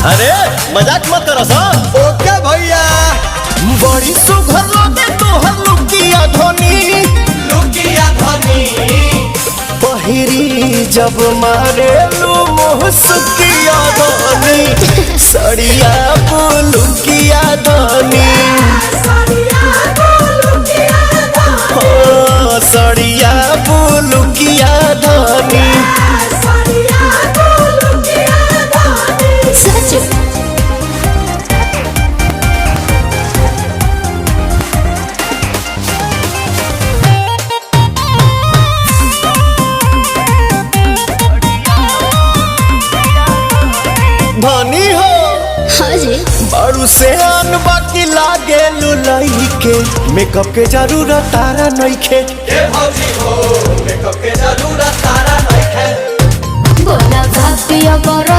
अरे मजाक मत करो सा। ओके भैया। बड़ी सुघर लगे तोहर लुकिया धोनी, लुकिया धनी पहिरी जब मारे लू मुहसकिया धोनी, सड़िया लुकिया धोनी, सड़िया लुकिया धोनी। धनी हो हाँ जी। बड़ू से आन बाकी लागे लुलाई के, मेकअप के जरूरत तारा नइखे। भौजी हो मेकअप के जरूरत तारा नइखे। बोला भापिया बड़